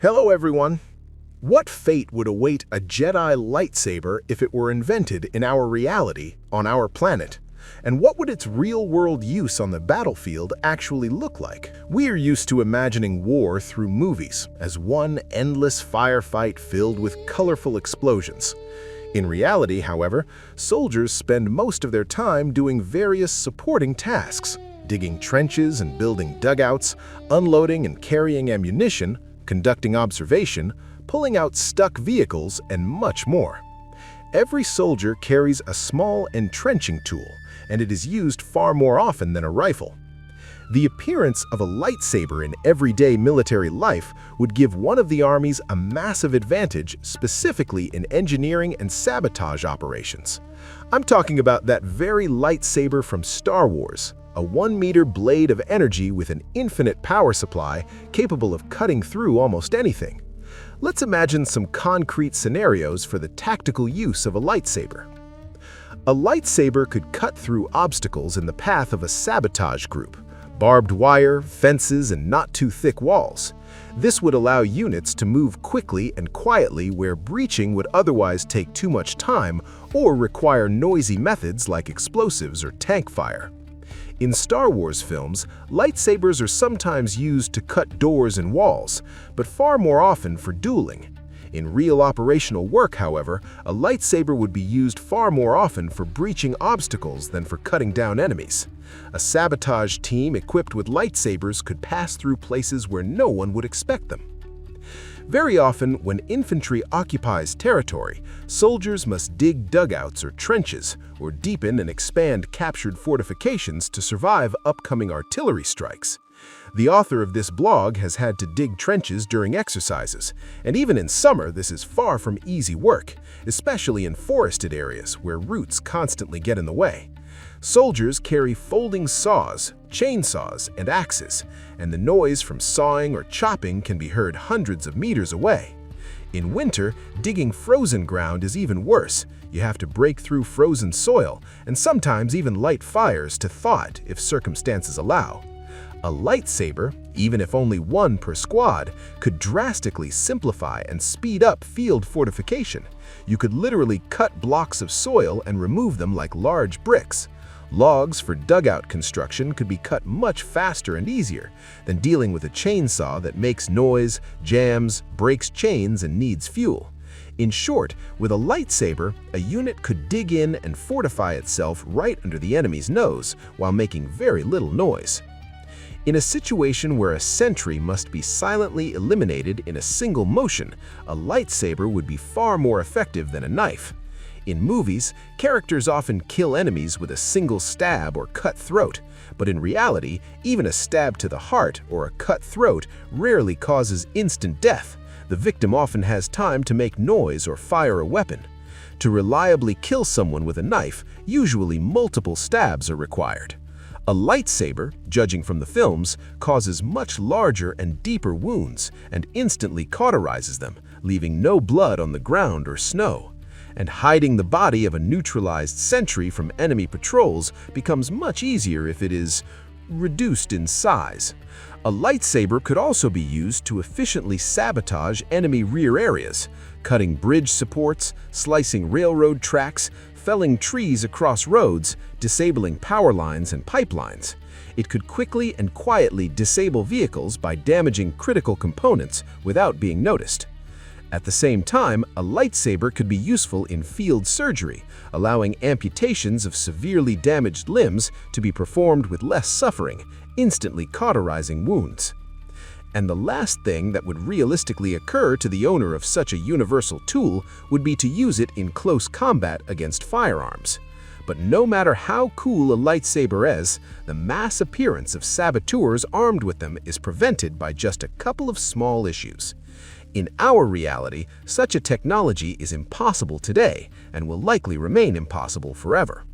Hello everyone! What fate would await a Jedi lightsaber if it were invented in our reality, on our planet? And what would its real-world use on the battlefield actually look like? We are used to imagining war through movies, as one endless firefight filled with colorful explosions. In reality, however, soldiers spend most of their time doing various supporting tasks, digging trenches and building dugouts, unloading and carrying ammunition, conducting observation, pulling out stuck vehicles, and much more. Every soldier carries a small entrenching tool, and it is used far more often than a rifle. The appearance of a lightsaber in everyday military life would give one of the armies a massive advantage, specifically in engineering and sabotage operations. I'm talking about that very lightsaber from Star Wars, a 1-meter blade of energy with an infinite power supply capable of cutting through almost anything. Let's imagine some concrete scenarios for the tactical use of a lightsaber. A lightsaber could cut through obstacles in the path of a sabotage group, barbed wire, fences, and not too thick walls. This would allow units to move quickly and quietly where breaching would otherwise take too much time or require noisy methods like explosives or tank fire. In Star Wars films, lightsabers are sometimes used to cut doors and walls, but far more often for dueling. In real operational work, however, a lightsaber would be used far more often for breaching obstacles than for cutting down enemies. A sabotage team equipped with lightsabers could pass through places where no one would expect them. Very often, when infantry occupies territory, soldiers must dig dugouts or trenches, or deepen and expand captured fortifications to survive upcoming artillery strikes. The author of this blog has had to dig trenches during exercises, and even in summer this is far from easy work, especially in forested areas where roots constantly get in the way. Soldiers carry folding saws, chainsaws, and axes, and the noise from sawing or chopping can be heard hundreds of meters away. In winter, digging frozen ground is even worse. You have to break through frozen soil and sometimes even light fires to thaw it if circumstances allow. A lightsaber, even if only one per squad, could drastically simplify and speed up field fortification. You could literally cut blocks of soil and remove them like large bricks. Logs for dugout construction could be cut much faster and easier than dealing with a chainsaw that makes noise, jams, breaks chains, and needs fuel. In short, with a lightsaber, a unit could dig in and fortify itself right under the enemy's nose while making very little noise. In a situation where a sentry must be silently eliminated in a single motion, a lightsaber would be far more effective than a knife. In movies, characters often kill enemies with a single stab or cut throat, but in reality, even a stab to the heart or a cut throat rarely causes instant death. The victim often has time to make noise or fire a weapon. To reliably kill someone with a knife, usually multiple stabs are required. A lightsaber, judging from the films, causes much larger and deeper wounds and instantly cauterizes them, leaving no blood on the ground or snow. And hiding the body of a neutralized sentry from enemy patrols becomes much easier if it is reduced in size. A lightsaber could also be used to efficiently sabotage enemy rear areas, cutting bridge supports, slicing railroad tracks, felling trees across roads, disabling power lines and pipelines. It could quickly and quietly disable vehicles by damaging critical components without being noticed. At the same time, a lightsaber could be useful in field surgery, allowing amputations of severely damaged limbs to be performed with less suffering, instantly cauterizing wounds. And the last thing that would realistically occur to the owner of such a universal tool would be to use it in close combat against firearms. But no matter how cool a lightsaber is, the mass appearance of saboteurs armed with them is prevented by just a couple of small issues. In our reality, such a technology is impossible today and will likely remain impossible forever.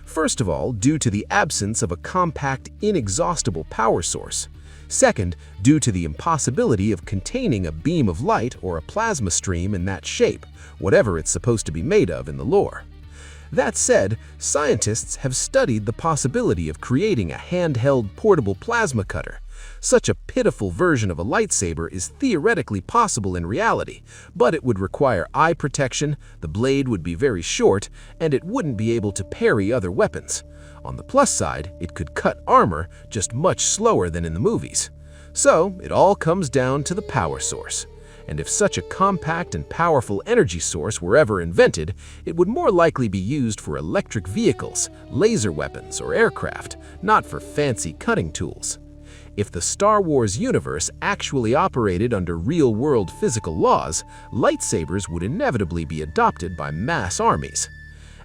First of all, due to the absence of a compact, inexhaustible power source. Second, due to the impossibility of containing a beam of light or a plasma stream in that shape, whatever it's supposed to be made of in the lore. That said, scientists have studied the possibility of creating a handheld portable plasma cutter, Such a pitiful version of a lightsaber is theoretically possible in reality, but it would require eye protection, the blade would be very short, and it wouldn't be able to parry other weapons. On the plus side, it could cut armor just much slower than in the movies. So, it all comes down to the power source. And if such a compact and powerful energy source were ever invented, it would more likely be used for electric vehicles, laser weapons, or aircraft, not for fancy cutting tools. If the Star Wars universe actually operated under real-world physical laws, lightsabers would inevitably be adopted by mass armies.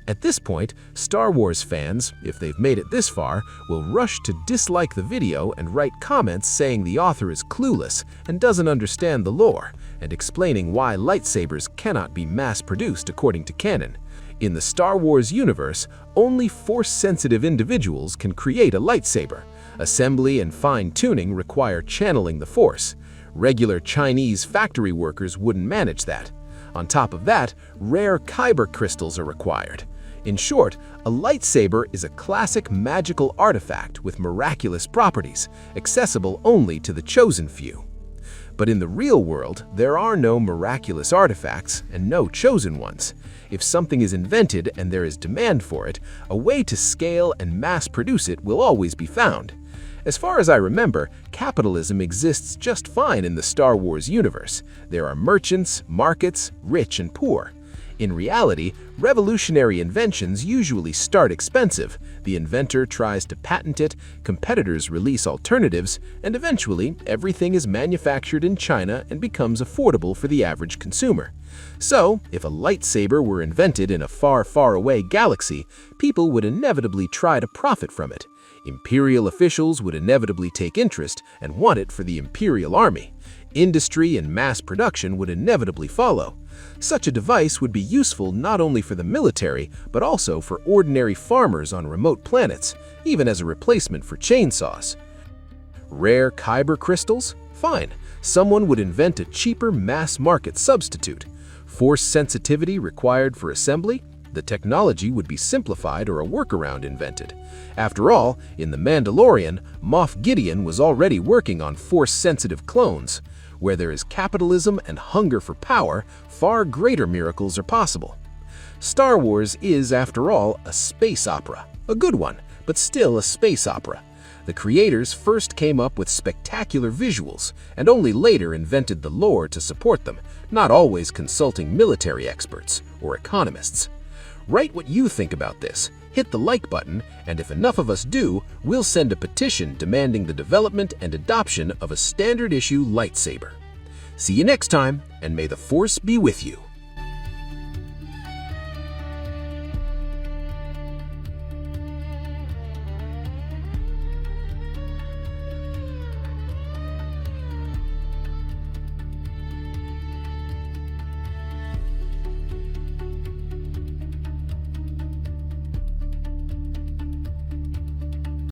At this point, Star Wars fans, if they've made it this far, will rush to dislike the video and write comments saying the author is clueless and doesn't understand the lore, and explaining why lightsabers cannot be mass-produced according to canon. In the Star Wars universe, only Force-sensitive individuals can create a lightsaber. Assembly and fine-tuning require channeling the Force. Regular Chinese factory workers wouldn't manage that. On top of that, rare kyber crystals are required. In short, a lightsaber is a classic magical artifact with miraculous properties, accessible only to the chosen few. But in the real world, there are no miraculous artifacts and no chosen ones. If something is invented and there is demand for it, a way to scale and mass-produce it will always be found. As far as I remember, capitalism exists just fine in the Star Wars universe. There are merchants, markets, rich and poor. In reality, revolutionary inventions usually start expensive. The inventor tries to patent it, competitors release alternatives, and eventually everything is manufactured in China and becomes affordable for the average consumer. So, if a lightsaber were invented in a far, far away galaxy, people would inevitably try to profit from it. Imperial officials would inevitably take interest and want it for the Imperial Army. Industry and mass production would inevitably follow. Such a device would be useful not only for the military, but also for ordinary farmers on remote planets, even as a replacement for chainsaws. Rare kyber crystals? Fine. Someone would invent a cheaper mass-market substitute. Force sensitivity required for assembly? The technology would be simplified or a workaround invented. After all, in The Mandalorian, Moff Gideon was already working on Force-sensitive clones. Where there is capitalism and hunger for power, far greater miracles are possible. Star Wars is, after all, a space opera. A good one, but still a space opera. The creators first came up with spectacular visuals, and only later invented the lore to support them, not always consulting military experts or economists. Write what you think about this, hit the like button, and if enough of us do, we'll send a petition demanding the development and adoption of a standard-issue lightsaber. See you next time, and may the Force be with you.